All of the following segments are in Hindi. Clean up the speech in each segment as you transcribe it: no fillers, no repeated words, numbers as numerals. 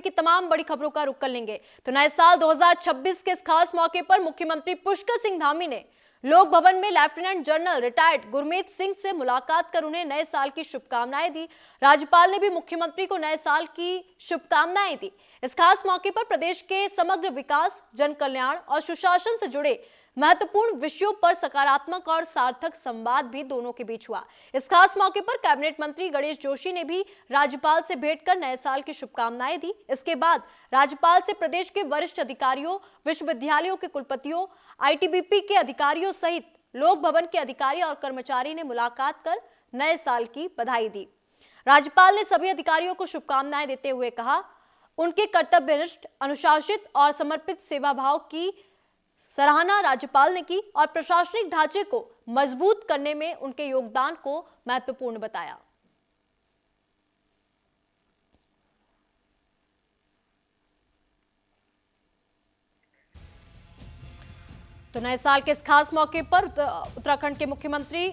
की तमाम बड़ी खबरों का रुख कर लेंगे। तो नए साल 2026 के इस खास मौके पर मुख्यमंत्री पुष्कर सिंह धामी ने लोक भवन में lieutenant general retired Gurmeet Singh से मुलाकात कर उन्हें नए साल की शुभकामनाएं दी। राज्यपाल ने भी मुख्यमंत्री को नए साल की शुभकामनाएं दी। इस खास मौके पर प्रदेश के समग्र विकास, जन कल्याण और सुशासन से जुड़े महत्वपूर्ण विषयों पर सकारात्मक और सार्थक संवाद भी दोनों के बीच हुआ। इस खास मौके पर कैबिनेट मंत्री गणेश जोशी ने भी राज्यपाल से भेंट कर नए साल की शुभकामनाएं दी। इसके बाद राज्यपाल से प्रदेश के वरिष्ठ अधिकारियों, विश्वविद्यालयों के कुलपतियों, आईटीबीपी के अधिकारियों सहित लोक भवन के अधिकारी और कर्मचारी ने मुलाकात कर नए साल की बधाई दी। राज्यपाल ने सभी अधिकारियों को शुभकामनाएं देते हुए कहा, उनके कर्तव्यनिष्ठ, अनुशासित और समर्पित सेवा भाव की सराहना राज्यपाल ने की और प्रशासनिक ढांचे को मजबूत करने में उनके योगदान को महत्वपूर्ण बताया। तो नए साल के इस खास मौके पर उत्तराखंड के मुख्यमंत्री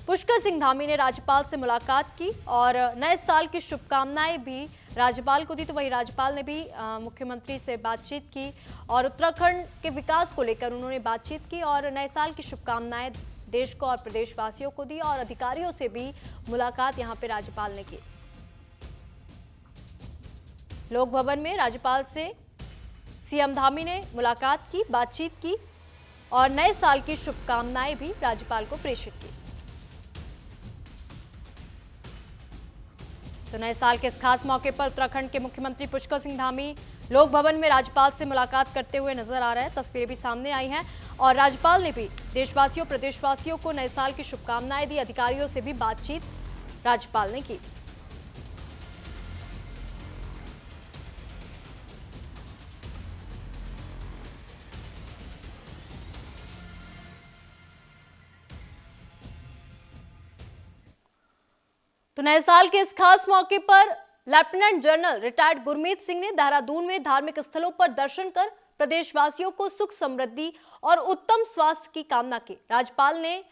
पुष्कर सिंह धामी ने राज्यपाल से मुलाकात की और नए साल की शुभकामनाएं भी राज्यपाल को दी। तो वही राज्यपाल ने भी मुख्यमंत्री से बातचीत की और उत्तराखंड के विकास को लेकर उन्होंने बातचीत की और नए साल की शुभकामनाएं देश को और प्रदेशवासियों को दी और अधिकारियों से भी मुलाकात यहां पे राज्यपाल ने की। लोक भवन में राज्यपाल से सीएम धामी ने मुलाकात की, बातचीत की और नए साल की शुभकामनाएं भी राज्यपाल को प्रेषित की। तो नए साल के इस खास मौके पर उत्तराखंड के मुख्यमंत्री पुष्कर सिंह धामी लोक भवन में राज्यपाल से मुलाकात करते हुए नजर आ रहे हैं। तस्वीरें भी सामने आई हैं और राज्यपाल ने भी देशवासियों, प्रदेशवासियों को नए साल की शुभकामनाएं दी। अधिकारियों से भी बातचीत राज्यपाल ने की। तो नए साल के इस खास मौके पर lieutenant general retired Gurmeet Singh ने देहरादून में धार्मिक स्थलों पर दर्शन कर प्रदेशवासियों को सुख, समृद्धि और उत्तम स्वास्थ्य की कामना की। राज्यपाल ने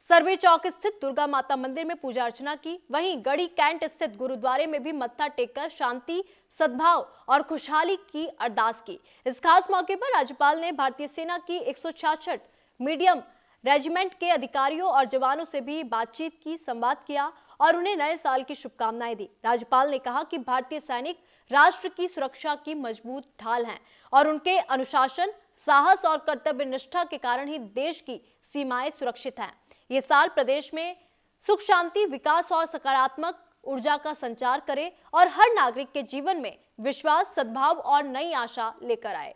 सर्वे चौक स्थित दुर्गा माता मंदिर में पूजा अर्चना की। वहीं गढ़ी कैंट स्थित गुरुद्वारे में भी मत्था टेककर शांति, सद्भाव और खुशहाली की अरदास की। इस खास मौके पर राज्यपाल ने भारतीय सेना की 166 मीडियम रेजिमेंट के अधिकारियों और जवानों से भी बातचीत की, संवाद किया और उन्हें नए साल की शुभकामनाएं दी। राज्यपाल ने कहा कि भारतीय सैनिक राष्ट्र की सुरक्षा की मजबूत ढाल हैं और उनके अनुशासन, साहस और कर्तव्य निष्ठा के कारण ही देश की सीमाएं सुरक्षित हैं। ये साल प्रदेश में सुख, शांति, विकास और सकारात्मक ऊर्जा का संचार करे और हर नागरिक के जीवन में विश्वास, सद्भाव और नई आशा लेकर आए।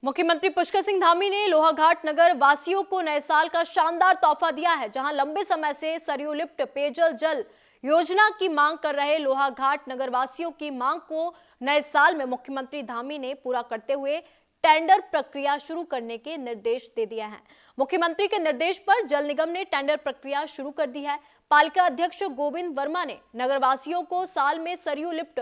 मुख्यमंत्री पुष्कर सिंह धामी ने लोहाघाट नगर वासियों को नए साल का शानदार तोहफा दिया है। जहां लंबे समय से सरयू लिफ्ट पेयजल जल योजना की मांग कर रहे लोहाघाट नगर वासियों की मांग को नए साल में मुख्यमंत्री धामी ने पूरा करते हुए टेंडर प्रक्रिया शुरू करने के निर्देश दे दिए हैं। मुख्यमंत्री के निर्देश पर जल निगम ने टेंडर प्रक्रिया शुरू कर दी है। पालिका अध्यक्ष गोविंद वर्मा ने नगरवासियों को साल में सरयू लिफ्ट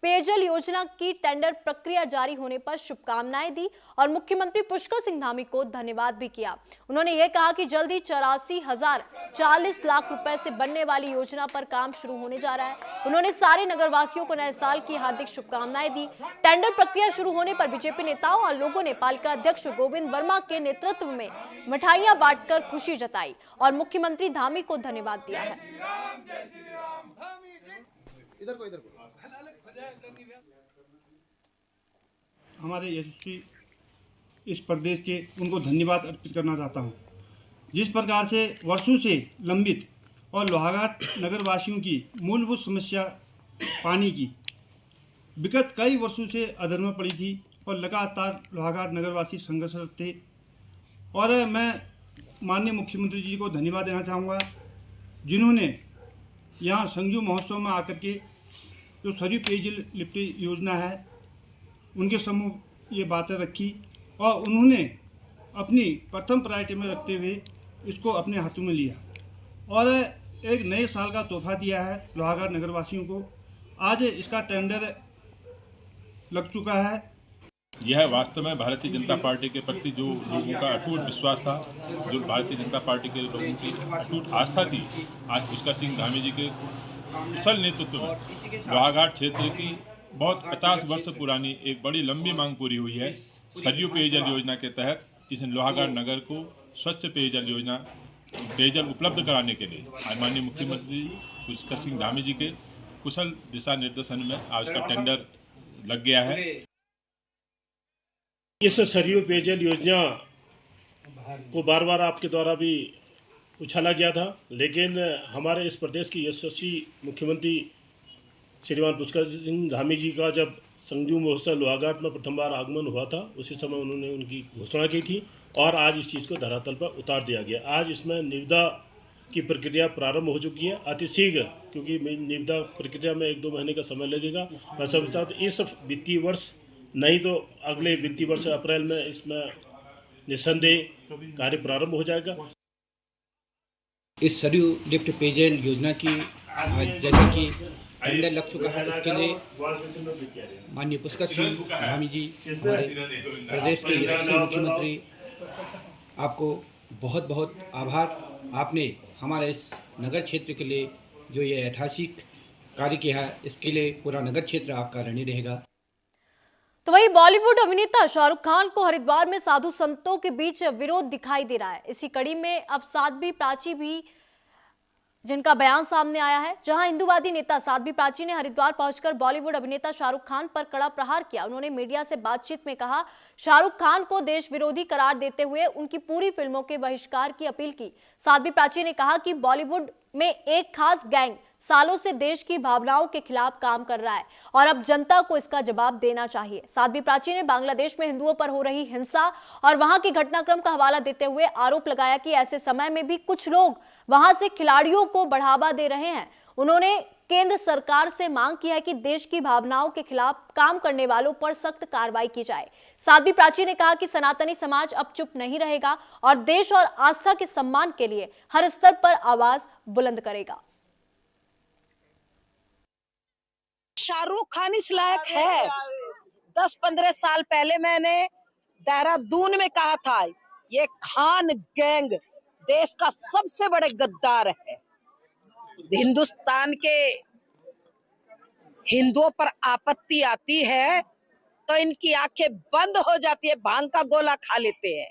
पेयजल योजना की टेंडर प्रक्रिया जारी होने पर शुभकामनाएं दी और मुख्यमंत्री पुष्कर सिंह धामी को धन्यवाद भी किया। उन्होंने यह कहा कि जल्द ही 84,040 लाख रुपए से बनने वाली योजना पर काम शुरू होने जा रहा है। उन्होंने सारे नगरवासियों को नए साल की हार्दिक शुभकामनाएं दी। टेंडर प्रक्रिया शुरू होने पर बीजेपी नेताओं और लोगों ने पालिका अध्यक्ष गोविंद वर्मा के नेतृत्व में मिठाइयां बांटकर खुशी जताई और मुख्यमंत्री धामी को धन्यवाद दिया है। हमारे यशस्वी इस प्रदेश के उनको धन्यवाद अर्पित करना चाहता हूं। जिस प्रकार से वर्षों से लंबित और लोहाघाट नगरवासियों की मूलभूत समस्या पानी की विगत कई वर्षों से अधर में पड़ी थी और लगातार लोहाघाट नगरवासी संघर्षरत थे और मैं माननीय मुख्यमंत्री जी को धन्यवाद देना चाहूँगा, जिन्होंने यहाँ संजू महोत्सव में आकर के जो सरयू पेयजल लिफ्ट योजना है उनके सम्मुख ये बातें रखी और उन्होंने अपनी प्रथम प्रायोरिटी में रखते हुए इसको अपने हाथों में लिया और एक नए साल का तोहफा दिया है लोहाघाट नगरवासियों को। आज इसका टेंडर लग चुका है यह वास्तव में भारतीय जनता पार्टी के प्रति जो लोगों का अटूट विश्वास था, जो भारतीय जनता पार्टी के लोगों की अटूट आस्था थी, आज पुष्कर सिंह धामी जी के कुशल नेतृत्व में लोहाघाट क्षेत्र की बहुत 50 वर्ष पुरानी एक बड़ी लंबी मांग पूरी हुई है। सरयू पेयजल योजना के तहत इस लोहाघाट नगर को स्वच्छ पेयजल उपलब्ध कराने के लिए आज माननीय मुख्यमंत्री पुष्कर सिंह धामी जी के कुशल दिशा निर्देशन में आज का टेंडर लग गया है। इस सरयू पेयजल योजना को बार बार आपके द्वारा भी उछाला गया था, लेकिन हमारे इस प्रदेश की यशस्वी मुख्यमंत्री श्रीमान पुष्कर सिंह धामी जी का जब संजू महोत्सव लोहाघाट में प्रथम बार आगमन हुआ था, उसी समय उन्होंने उनकी घोषणा की थी और आज इस चीज़ को धरातल पर उतार दिया गया। आज इसमें निविदा की प्रक्रिया प्रारंभ हो चुकी है अति शीघ्र, क्योंकि निविदा प्रक्रिया में 1-2 महीने का समय लगेगा। मैं समझता हूँ इस वित्तीय वर्ष नहीं तो अगले वित्तीय वर्ष अप्रैल में इसमें निस्संदेह कार्य प्रारंभ हो जाएगा। इस सरयू लिफ्ट पेयजल योजना की जैसे कि टेंडर लग चुका है, इसके लिए माननीय पुष्कर सिंह धामी जी हमारे प्रदेश के यशस्वी मुख्यमंत्री, आपको बहुत बहुत आभार। आपने हमारे इस नगर क्षेत्र के लिए जो ये ऐतिहासिक कार्य किया है, इसके लिए पूरा नगर क्षेत्र आपका ऋणी रहेगा। तो वही बॉलीवुड अभिनेता शाहरुख खान को हरिद्वार में साधु संतों के बीच विरोध दिखाई दे रहा है। इसी कड़ी में अब साध्वी प्राची भी जिनका बयान सामने आया है, जहां हिंदूवादी नेता साध्वी प्राची ने हरिद्वार पहुंचकर बॉलीवुड अभिनेता शाहरुख खान पर कड़ा प्रहार किया। उन्होंने मीडिया से बातचीत में कहा, शाहरुख खान को देश विरोधी करार देते हुए उनकी पूरी फिल्मों के बहिष्कार की अपील की। साध्वी प्राची ने कहा कि बॉलीवुड में एक खास गैंग सालों से देश की भावनाओं के खिलाफ काम कर रहा है और अब जनता को इसका जवाब देना चाहिए। साध्वी प्राची ने बांग्लादेश में हिंदुओं पर हो रही हिंसा और वहां की घटनाक्रम का हवाला देते हुए आरोप लगाया कि ऐसे समय में भी कुछ लोग वहां से खिलाड़ियों को बढ़ावा दे रहे हैं। उन्होंने केंद्र सरकार से मांग की है कि देश की भावनाओं के खिलाफ काम करने वालों पर सख्त कार्रवाई की जाए। साध्वी प्राची ने कहा कि सनातनी समाज अब चुप नहीं रहेगा और देश और आस्था के सम्मान के लिए हर स्तर पर आवाज बुलंद करेगा। शाहरुख खान इस लायक है। 10-15 साल पहले मैंने देहरादून में कहा था, ये खान गैंग देश का सबसे बड़े गद्दार है। हिंदुस्तान के हिंदुओं पर आपत्ति आती है तो इनकी आंखें बंद हो जाती है, भांग का गोला खा लेते हैं।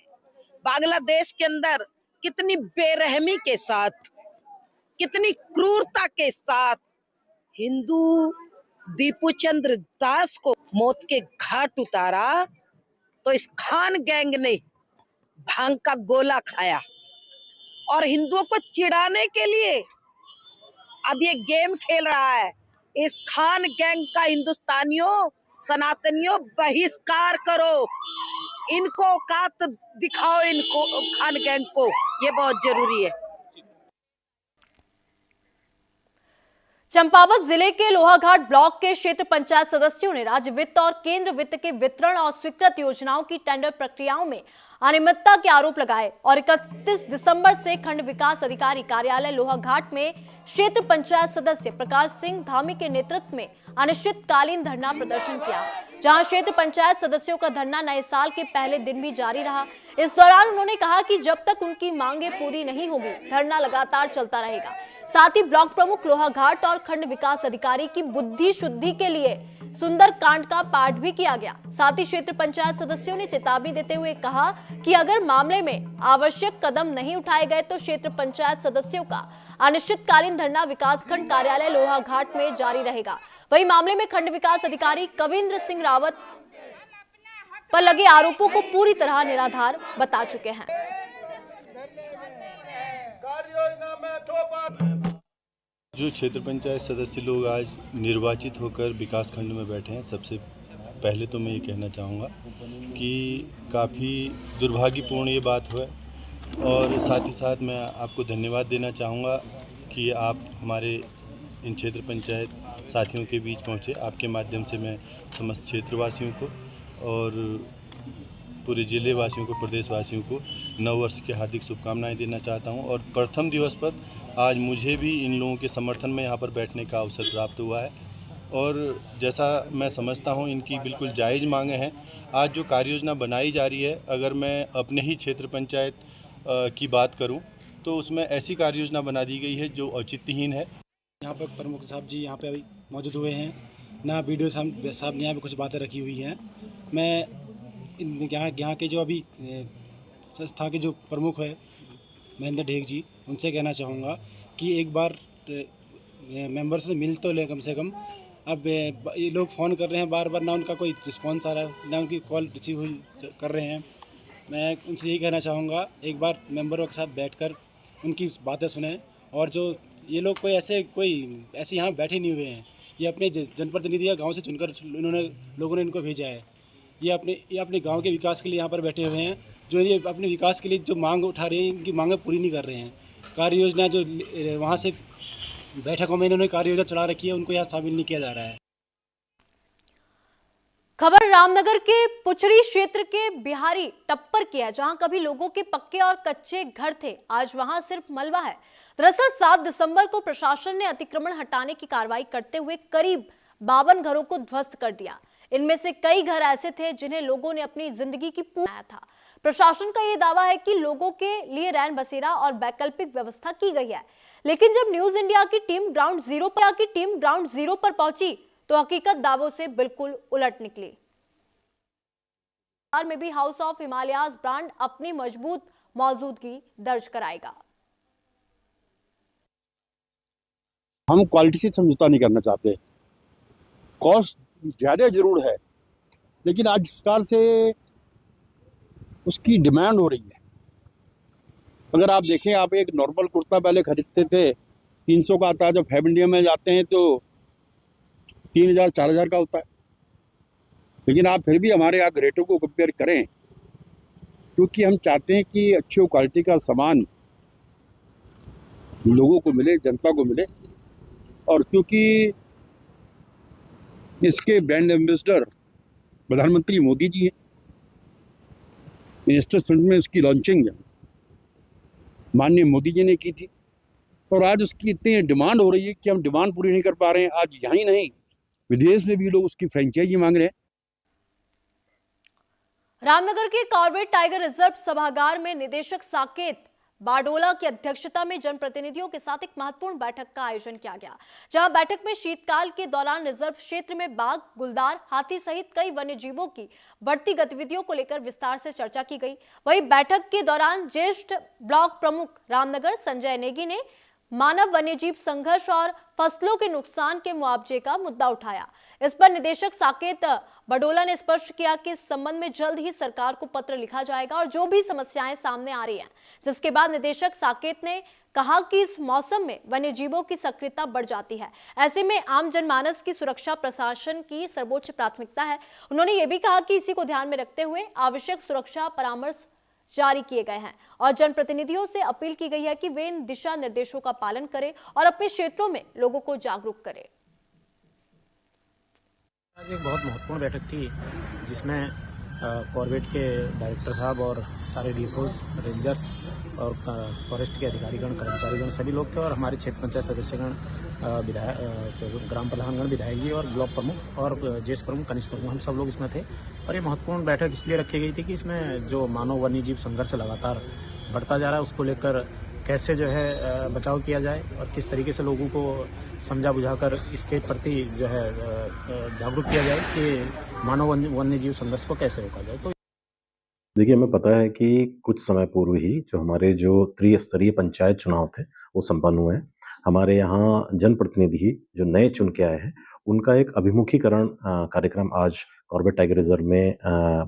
बांग्लादेश के अंदर कितनी बेरहमी के साथ, कितनी क्रूरता के साथ हिंदू दीपू चंद्र दास को मौत के घाट उतारा, तो इस खान गैंग ने भांग का गोला खाया और हिंदुओं को चिढ़ाने के लिए अब ये गेम खेल रहा है। इस खान गैंग का हिंदुस्तानियों, सनातनियों बहिष्कार करो, इनको औकात दिखाओ, इनको खान गैंग को, ये बहुत जरूरी है। चंपावत जिले के लोहाघाट ब्लॉक के क्षेत्र पंचायत सदस्यों ने राज्य वित्त और केंद्र वित्त के वितरण और स्वीकृत योजनाओं की टेंडर प्रक्रियाओं में अनियमितता के आरोप लगाए और 31 दिसंबर से खंड विकास अधिकारी कार्यालय लोहाघाट में क्षेत्र पंचायत सदस्य प्रकाश सिंह धामी के नेतृत्व में अनिश्चितकालीन धरना प्रदर्शन किया, जहां क्षेत्र पंचायत सदस्यों का धरना नए साल के पहले दिन भी जारी रहा। इस दौरान उन्होंने कहा कि जब तक उनकी मांगे पूरी नहीं होगी, धरना लगातार चलता रहेगा। साथ ही ब्लॉक प्रमुख लोहाघाट और खंड विकास अधिकारी की बुद्धि शुद्धि के लिए सुंदर कांड का पाठ भी किया गया। साथ ही क्षेत्र पंचायत सदस्यों ने चेतावनी देते हुए कहा कि अगर मामले में आवश्यक कदम नहीं उठाए गए तो क्षेत्र पंचायत सदस्यों का अनिश्चितकालीन धरना विकासखंड कार्यालय लोहाघाट में जारी रहेगा। वही मामले में खंड विकास अधिकारी कविंद्र सिंह रावत पर लगे आरोपों को पूरी तरह निराधार बता चुके हैं। जो क्षेत्र पंचायत सदस्य लोग आज निर्वाचित होकर विकास खंड में बैठे हैं, सबसे पहले तो मैं ये कहना चाहूँगा कि काफ़ी दुर्भाग्यपूर्ण ये बात है और साथ ही साथ मैं आपको धन्यवाद देना चाहूँगा कि आप हमारे इन क्षेत्र पंचायत साथियों के बीच पहुँचे। आपके माध्यम से मैं समस्त क्षेत्रवासियों को और पूरे ज़िले वासियों को, प्रदेशवासियों को नव वर्ष की हार्दिक शुभकामनाएं देना चाहता हूं। और प्रथम दिवस पर आज मुझे भी इन लोगों के समर्थन में यहां पर बैठने का अवसर प्राप्त हुआ है और जैसा मैं समझता हूँ इनकी बिल्कुल जायज़ मांगे हैं। आज जो कार्य योजना बनाई जा रही है, अगर मैं अपने ही क्षेत्र पंचायत की बात करूँ तो उसमें ऐसी कार्य योजना बना दी गई है जो औचित्यहीन है। यहाँ पर प्रमुख साहब जी यहाँ पे अभी मौजूद हुए हैं ना, वीडियो साहब ने यहाँ पे कुछ बातें रखी हुई हैं। मैं यहाँ के जो अभी संस्था के जो प्रमुख है महेंद्र ढेक जी, उनसे कहना चाहूँगा कि एक बार मेंबर से मिल तो ले कम से कम। अब ये लोग फ़ोन कर रहे हैं बार बार, ना उनका कोई रिस्पॉन्स आ रहा है, ना उनकी कॉल रिसीव हुई कर रहे हैं। मैं उनसे यही कहना चाहूँगा एक बार मेंबरों के साथ बैठकर उनकी बातें सुने। और जो ये लोग कोई ऐसे यहाँ बैठे नहीं हुए हैं, ये अपने जनप्रतिनिधि या गाँव से चुनकर लोगों ने इनको भेजा है। ये अपने गांव के विकास के लिए यहाँ पर बैठे हुए हैं। जो ये अपने विकास के लिए जो मांग उठा रहे हैं, इनकी मांगें पूरी नहीं कर रहे हैं। कार्य योजना जो वहाँ से बैठकों में इन्होंने कार्य योजना चला रखी है, उनको यहाँ शामिल नहीं किया जा रहा है। खबर रामनगर के पुचड़ी क्षेत्र के बिहारी टप्पर की है, जहां कभी लोगों के पक्के और कच्चे घर थे, आज वहां सिर्फ मलबा है। दरअसल 7 दिसंबर को प्रशासन ने अतिक्रमण हटाने की कार्रवाई करते हुए करीब 52 घरों को ध्वस्त कर दिया। इनमें से कई घर ऐसे थे जिन्हें लोगों ने अपनी जिंदगी की पूरा था। प्रशासन का यह दावा है कि लोगों के लिए रैन बसेरा और वैकल्पिक व्यवस्था की गई है, लेकिन जब न्यूज इंडिया की टीम ग्राउंड जीरो पर पहुंची तो हकीकत दावों से बिल्कुल उलट निकली। में भी हाउस ऑफ हिमालयाज ब्रांड अपनी मजबूत मौजूदगी दर्ज कराएगा। हम क्वालिटी से समझौता नहीं करना चाहते। कॉस्ट ज़्यादा जरूर है, लेकिन आज सरकार से उसकी डिमांड हो रही है। अगर आप देखें, आप एक नॉर्मल कुर्ता पहले खरीदते थे 300 का आता है, जब फैब इंडिया में जाते हैं तो 3000 4000 का होता है। लेकिन आप फिर भी हमारे यहाँ रेटों को कंपेयर करें, क्योंकि हम चाहते हैं कि अच्छी क्वालिटी का सामान लोगों को मिले, जनता को मिले। और क्योंकि इसके ब्रांड एम्बेसडर प्रधानमंत्री मोदी जी हैं, मिनिस्टर फंड में उसकी लॉन्चिंग माननीय मोदी जी ने की थी, और आज उसकी इतनी डिमांड हो रही है कि हम डिमांड पूरी नहीं कर पा रहे हैं। आज यहाँ ही नहीं, विदेश में भी लोग उसकी फ्रेंचाइजी मांग रहे हैं। रामनगर के कॉर्बेट टाइगर रिजर्व सभागार में निदेशक साकेत बारडोला की अध्यक्षता में जनप्रतिनिधियों के साथ एक महत्वपूर्ण बैठक का आयोजन किया गया, जहां बैठक में शीतकाल के दौरान रिजर्व क्षेत्र में बाघ, गुलदार, हाथी सहित कई वन्य जीवों की बढ़ती गतिविधियों को लेकर विस्तार से चर्चा की गई। वहीं बैठक के दौरान ज्येष्ठ ब्लॉक प्रमुख रामनगर संजय नेगी ने मानव वन्यजीव संघर्ष और फसलों के नुकसान के मुआवजे का मुद्दा उठाया। इस पर निदेशक साकेत बडोला ने स्पष्ट किया कि इस संबंध में जल्द ही सरकार को पत्र लिखा जाएगा और जो भी समस्याएं सामने आ रही हैं, जिसके बाद निदेशक साकेत ने कहा कि इस मौसम में वन्यजीवों की सक्रियता बढ़ जाती है। ऐसे में आम जनमानस की सुरक्षा प्रशासन की सर्वोच्च प्राथमिकता है। उन्होंने ये भी कहा कि इसी को ध्यान में रखते हुए आवश्यक सुरक्षा परामर्श जारी किए गए हैं और जनप्रतिनिधियों से अपील की गई है कि वे इन दिशा निर्देशों का पालन करें और अपने क्षेत्रों में लोगों को जागरूक करें। आज एक बहुत महत्वपूर्ण बैठक थी, जिसमें कॉर्बेट के डायरेक्टर साहब और सारे डिपोज, रेंजर्स और फॉरेस्ट के अधिकारीगण, कर्मचारीगण सभी लोग थे, और हमारे क्षेत्र पंचायत सदस्यगण, विधायक, ग्राम प्रधानगण, विधायक जी और ब्लॉक प्रमुख और ज्येष्ठ प्रमुख, कनिष्ठ प्रमुख, हम सब लोग इसमें थे। और ये महत्वपूर्ण बैठक इसलिए रखी गई थी कि इसमें जो मानव वन्यजीव संघर्ष लगातार बढ़ता जा रहा है, उसको लेकर कैसे जो है बचाव किया जाए और किस तरीके से लोगों को समझा बुझाकर इसके प्रति जो है जागरूक किया जाए कि मानव वन्यजीव संघर्ष को कैसे रोका जाए। तो देखिए, हमें पता है कि कुछ समय पूर्व ही जो त्रिस्तरीय पंचायत चुनाव थे वो संपन्न हुए हैं। हमारे यहाँ जनप्रतिनिधि जो नए चुन के आए हैं, उनका एक अभिमुखीकरण कार्यक्रम आज कॉर्बेट टाइगर रिजर्व में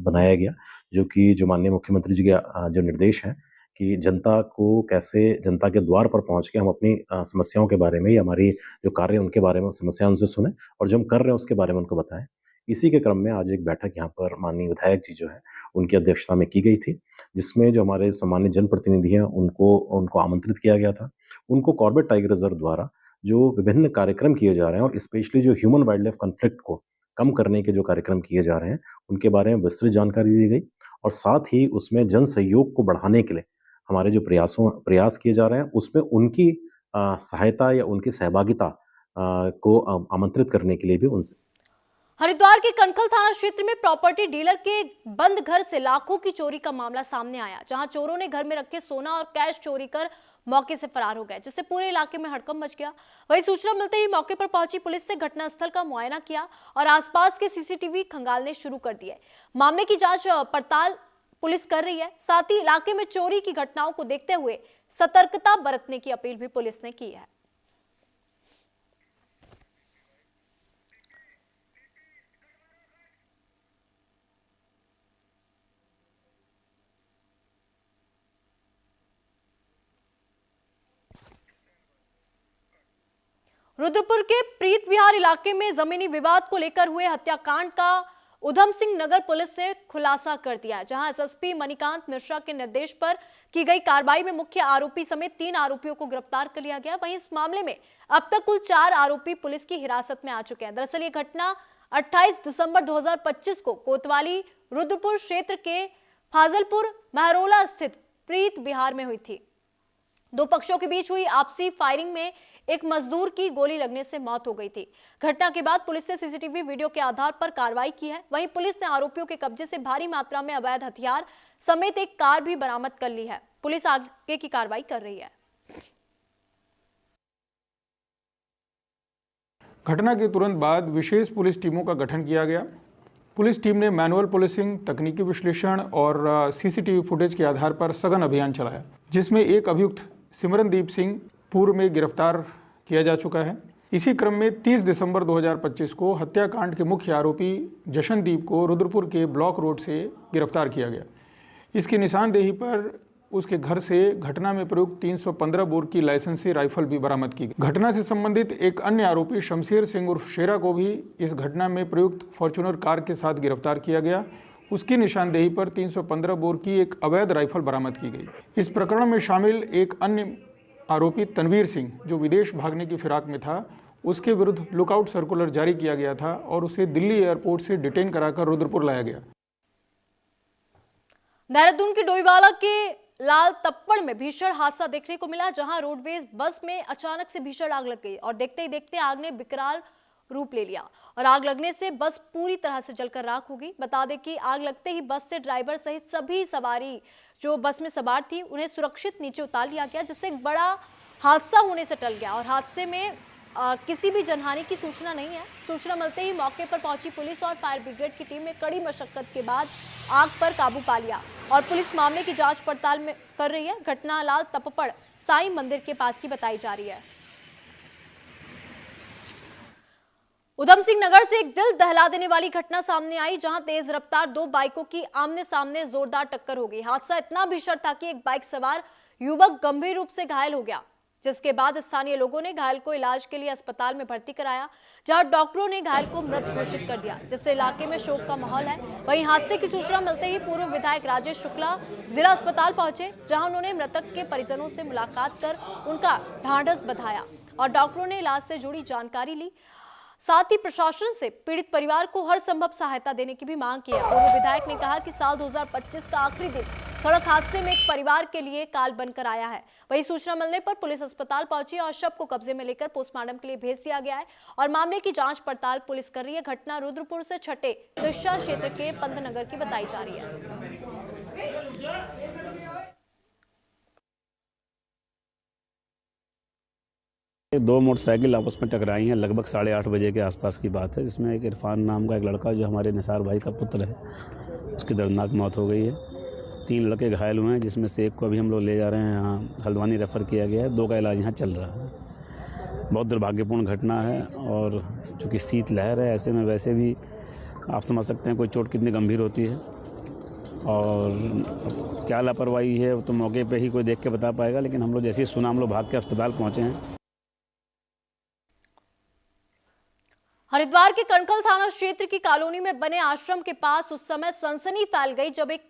बनाया गया, जो माननीय मुख्यमंत्री जी के जो निर्देश हैं कि जनता के द्वार पर पहुंच के हम अपनी समस्याओं के बारे में, या हमारी जो कार्य है उनके बारे में समस्या उनसे सुने और जो हम कर रहे हैं उसके बारे में उनको बताएं। इसी के क्रम में आज एक बैठक यहाँ पर माननीय विधायक जी जो है उनकी अध्यक्षता में की गई थी, जिसमें जो हमारे सम्मानित जनप्रतिनिधि हैं उनको आमंत्रित किया गया था। उनको कॉर्बेट टाइगर रिजर्व द्वारा जो विभिन्न कार्यक्रम किए जा रहे हैं और स्पेशली जो ह्यूमन वाइल्ड लाइफ कॉन्फ्लिक्ट को कम करने के जो कार्यक्रम किए जा रहे हैं, उनके बारे में विस्तृत जानकारी दी गई और साथ ही उसमें जन सहयोग को बढ़ाने के लिए हमारे जो प्रयास किए जा रहे हैं, उसमें उनकी सहायता या उनकी सहभागिता को आमंत्रित करने के लिए भी उनसे। हरिद्वार के कनखल थाना क्षेत्र में प्रॉपर्टी डीलर के बंद घर से लाखों की चोरी का मामला सामने आया, जहां चोरों ने घर में रखे सोना और कैश चोरी कर मौके से फरार हो गए, जिससे पूरे इलाके में हड़कंप मच गया। वहीं सूचना मिलते ही मौके पर पहुंची पुलिस ने घटनास्थल का मुआयना किया और आसपास के सीसीटीवी खंगालने शुरू कर दिए। मामले की जांच पड़ताल पुलिस कर रही है। साथ ही इलाके में चोरी की घटनाओं को देखते हुए सतर्कता बरतने की अपील भी पुलिस ने की है। रुद्रपुर के प्रीत विहार इलाके में जमीनी विवाद को लेकर हुए हत्याकांड का उधम सिंह नगर पुलिस ने खुलासा कर दिया, जहां एसएसपी मणिकांत मिश्रा के निर्देश पर की गई कार्रवाई में मुख्य आरोपी समेत 3 आरोपियों को गिरफ्तार कर लिया गया। वहीं इस मामले में अब तक कुल 4 आरोपी पुलिस की हिरासत में आ चुके हैं। दरअसल ये घटना 28 दिसंबर 2025 को कोतवाली रुद्रपुर क्षेत्र के फाजलपुर महरोला स्थित प्रीत विहार में हुई थी। 2 पक्षों के बीच हुई आपसी फायरिंग में एक मजदूर की गोली लगने से मौत हो गई थी। घटना के बाद पुलिस ने सीसीटीवी वीडियो के आधार पर कार्रवाई की है। वहीं पुलिस ने आरोपियों के कब्जे से भारी मात्रा में अवैध हथियार समेत एक कार भी बरामद कर ली है। पुलिस आगे की कार्रवाई कर रही है। घटना के तुरंत बाद विशेष पुलिस टीमों का गठन किया गया। पुलिस टीम ने मैनुअल पुलिसिंग, तकनीकी विश्लेषण और सीसीटीवी फुटेज के आधार पर सघन अभियान चलाया, जिसमें एक अभियुक्त सिमरनदीप सिंह पूर्व में गिरफ्तार किया जा चुका है। इसी क्रम में 30 दिसंबर 2025 को हत्याकांड के मुख्य आरोपी जशनदीप को रुद्रपुर के ब्लॉक रोड से गिरफ्तार किया गया। इसकी निशानदेही पर उसके घर से घटना में प्रयुक्त 315 बोर की लाइसेंसी राइफल भी बरामद की गई। घटना से संबंधित एक अन्य आरोपी शमशेर सिंह उर्फ शेरा को भी इस घटना में प्रयुक्त फॉर्च्यूनर कार के साथ गिरफ्तार किया गया। उसकी निशानदेही पर 315 बोर की एक अवैध राइफल बरामद की गई। इस प्रकरण में शामिल एक अन्य आरोपी तनवीर सिंह, जो विदेश भागने की फिराक में था, उसके विरुद्ध लुकआउट सर्कुलर जारी किया गया था और उसे दिल्ली एयरपोर्ट से डिटेन कराकर रुद्रपुर लाया गया। देहरादून के डोईवाला के लाल तप्पड़ में भीषण हादसा देखने को मिला, जहां रोडवेज बस में अचानक से भीषण आग लग गई और देखते ही देखते आग ने विकराल रूप ले लिया और आग लगने से बस पूरी तरह से जलकर राख हो गई। बता दें कि आग लगते ही बस से ड्राइवर सहित सभी सवारी जो बस में सवार थी उन्हें सुरक्षित नीचे उतार लिया गया, जिससे एक बड़ा हादसा होने से टल गया और हादसे में किसी भी जनहानि की सूचना नहीं है। सूचना मिलते ही मौके पर पहुंची पुलिस और फायर ब्रिगेड की टीम ने कड़ी मशक्कत के बाद आग पर काबू पा लिया और पुलिस मामले की जांच पड़ताल में कर रही है। घटना लाल तप्पड़ साईं मंदिर के पास की बताई जा रही है। उधम सिंह नगर से एक दिल दहला देने वाली घटना सामने आई, जहां तेज रफ्तार 2 बाइकों की आमने सामने जोरदार टक्कर हो गई। हादसा इतना भीषण था कि एक बाइक सवार युवक गंभीर रूप से घायल हो गया, जिसके बाद स्थानीय लोगों ने घायल को इलाज के लिए अस्पताल में भर्ती कराया, जहां डॉक्टरों ने घायल को मृत घोषित कर दिया, जिससे इलाके में शोक का माहौल है। वहीं हादसे की सूचना मिलते ही पूर्व विधायक राजेश शुक्ला जिला अस्पताल पहुंचे, जहां उन्होंने मृतक के परिजनों से मुलाकात कर उनका ढांढस बंधाया और डॉक्टरों ने इलाज से जुड़ी जानकारी ली। साथ ही प्रशासन से पीड़ित परिवार को हर संभव सहायता देने की भी मांग की है। पूर्व विधायक ने कहा कि साल 2025 का आखिरी दिन सड़क हादसे में एक परिवार के लिए काल बनकर आया है। वही सूचना मिलने पर पुलिस अस्पताल पहुंची और शव को कब्जे में लेकर पोस्टमार्टम के लिए भेज दिया गया है और मामले की जांच पड़ताल पुलिस कर रही है। घटना रुद्रपुर से छठे दिशा क्षेत्र के पंतनगर की बताई जा रही है। दो मोटरसाइकिल आपस में टकराई हैं लगभग 8:30 बजे के आसपास की बात है, जिसमें एक इरफान नाम का एक लड़का जो हमारे निसार भाई का पुत्र है, उसकी दर्दनाक मौत हो गई है। 3 लड़के घायल हुए हैं, जिसमें से एक को अभी हम लोग ले जा रहे हैं यहाँ हल्द्वानी रेफ़र किया गया है, 2 का इलाज यहाँ चल रहा है। बहुत दुर्भाग्यपूर्ण घटना है और चूँकि शीत लहर है, ऐसे में वैसे भी आप समझ सकते हैं कोई चोट कितनी गंभीर होती है और क्या लापरवाही है तो मौके पर ही कोई देख के बता पाएगा, लेकिन हम लोग जैसे ही सुना हम लोग भाग के अस्पताल पहुँचे हैं। हरिद्वार के कनखल थाना क्षेत्र की कॉलोनी में बने आश्रम के पास उस समय सनसनी फैल गई जब एक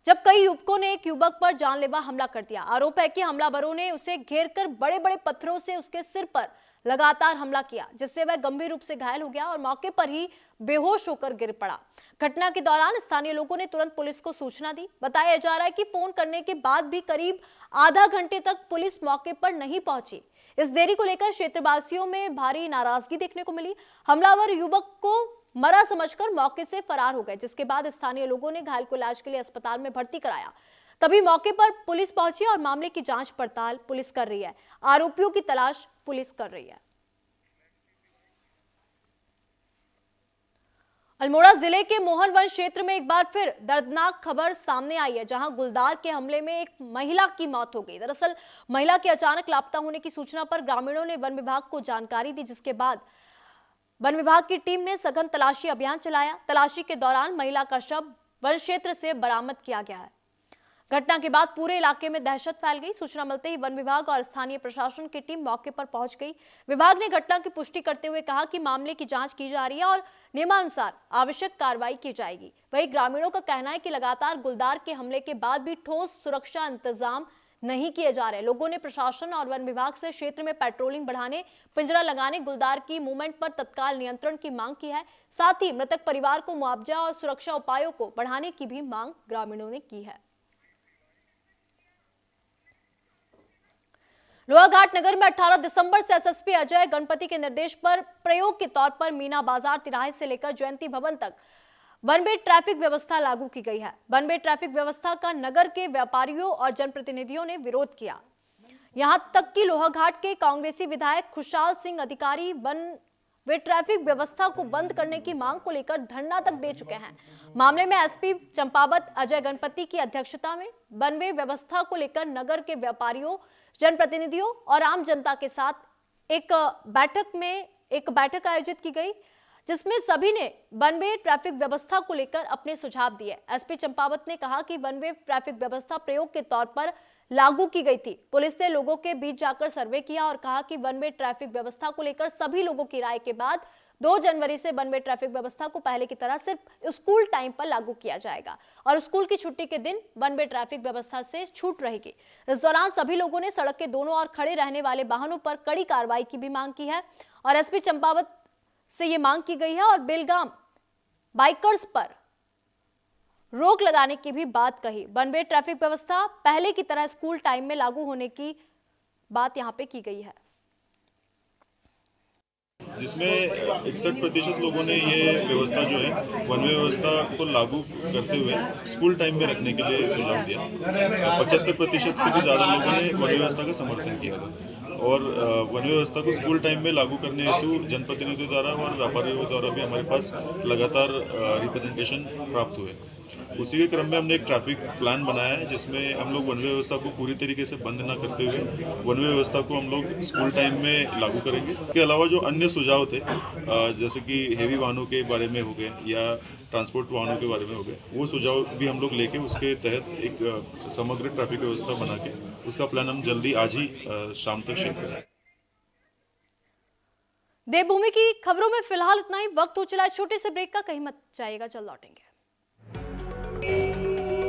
जब कई युवकों ने एक युवक पर जानलेवा हमला कर दिया। आरोप है कि हमलावरों ने उसे घेरकर बड़े-बड़े पत्थरों से उसके सिर पर लगातार हमला किया, जिससे वह गंभीर रूप से घायल हो गया और मौके पर ही बेहोश होकर गिर पड़ा। घटना के दौरान स्थानीय लोगों ने तुरंत पुलिस को सूचना दी। बताया जा रहा है कि फोन करने के बाद भी करीब आधा घंटे तक पुलिस मौके पर नहीं पहुंची। इस देरी को लेकर क्षेत्रवासियों में भारी नाराजगी देखने को मिली। हमलावर युवक को मरा समझकर मौके से फरार हो गए, जिसके बाद स्थानीय लोगों ने घायल को इलाज के लिए अस्पताल में भर्ती कराया। तभी मौके पर पुलिस पहुंची और मामले की जांच पड़ताल पुलिस कर रही है। आरोपियों की तलाश पुलिस कर रही है। अल्मोड़ा जिले के मोहनवंश क्षेत्र में एक बार फिर दर्दनाक खबर सामने आई है, जहां गुलदार के हमले में एक महिला की मौत हो गई। दरअसल महिला के अचानक लापता होने की सूचना पर ग्रामीणों ने वन विभाग को जानकारी दी, जिसके बाद वन विभाग की टीम ने सघन तलाशी अभियान चलाया। तलाशी के दौरान महिला का शव वन क्षेत्र से बरामद किया गया है। घटना के बाद पूरे इलाके में दहशत फैल गई। सूचना मिलते ही वन विभाग और स्थानीय प्रशासन की टीम मौके पर पहुंच गई। विभाग ने घटना की पुष्टि करते हुए कहा कि मामले की जांच की जा रही है और नियमानुसार आवश्यक कार्रवाई की जाएगी। वहीं ग्रामीणों का कहना है कि लगातार गुलदार के हमले के बाद भी ठोस सुरक्षा इंतजाम नहीं किए जा रहे। लोगों ने प्रशासन और वन विभाग से क्षेत्र में पेट्रोलिंग बढ़ाने, पिंजरा लगाने, गुलदार की मूवमेंट पर तत्काल नियंत्रण की मांग की है। साथ ही मृतक परिवार को मुआवजा और सुरक्षा उपायों को बढ़ाने की भी मांग ग्रामीणों ने की है। लोहाघाट नगर में 18 दिसंबर से एसएसपी अजय गणपति के निर्देश पर प्रयोग के तौर पर मीना बाजार तिराहे से लेकर जयंती भवन तक वन वे ट्रैफिक व्यवस्था लागू की गई है। वन वे ट्रैफिक व्यवस्था का नगर के व्यापारियों और जनप्रतिनिधियों ने विरोध किया। यहां तक कि लोहाघाट के कांग्रेसी विधायक खुशहाल सिंह अधिकारी वन वे ट्रैफिक व्यवस्था को बंद करने की मांग को लेकर धरना तक दे चुके हैं। मामले में एसपी चंपावत अजय गणपति की अध्यक्षता में वन वे व्यवस्था को लेकर नगर के व्यापारियों, जनप्रतिनिधियों और आम जनता के साथ एक बैठक आयोजित की गई, जिसमें सभी ने वन वे ट्रैफिक व्यवस्था को लेकर अपने सुझाव दिए। एसपी चंपावत ने कहा कि वन वे ट्रैफिक व्यवस्था प्रयोग के तौर पर लागू की गई थी। पुलिस ने लोगों के बीच जाकर सर्वे किया और कहा कि वन वे ट्रैफिक व्यवस्था को लेकर सभी लोगों की राय के बाद 2 जनवरी से वन वे ट्रैफिक व्यवस्था को पहले की तरह सिर्फ स्कूल टाइम पर लागू किया जाएगा और स्कूल की छुट्टी के दिन वन वे ट्रैफिक व्यवस्था से छूट रहेगी। इस दौरान सभी लोगों ने सड़क के दोनों ओर खड़े रहने वाले वाहनों पर कड़ी कार्रवाई की भी मांग की है और एसपी चंपावत से ये मांग की गई है और बेलगाम बाइकर्स पर रोक लगाने की भी बात कही। वन वे ट्रैफिक व्यवस्था पहले की तरह स्कूल टाइम में लागू होने की बात यहां पे की गई है, जिसमें 61% लोगों ने ये व्यवस्था जो है वन वे व्यवस्था को लागू करते हुए स्कूल टाइम में रखने के लिए सुझाव दिया। 75% से भी ज़्यादा लोगों ने वन व्यवस्था का समर्थन किया था और वन व्यवस्था को स्कूल टाइम में लागू करने हेतु जनप्रतिनिधियों द्वारा और व्यापारियों द्वारा भी हमारे पास लगातार रिप्रेजेंटेशन प्राप्त हुए। उसी के क्रम में हमने एक ट्रैफिक प्लान बनाया है, जिसमें हम लोग वन वे व्यवस्था को पूरी तरीके से बंद न करते हुए वन वे व्यवस्था को हम लोग स्कूल टाइम में लागू करेंगे। इसके अलावा जो अन्य सुझाव थे, जैसे कि हेवी वाहनों के बारे में हो गए या ट्रांसपोर्ट वाहनों के बारे में हो गए, वो सुझाव भी हम लोग लेके उसके तहत एक समग्र ट्रैफिक व्यवस्था बना के उसका प्लान हम जल्दी आज ही शाम तक शेयर करेंगे। देवभूमि की खबरों में फिलहाल इतना ही। वक्त हो चला है छोटे से ब्रेक का, कहीं मत जाइएगा, जल्द लौटेंगे।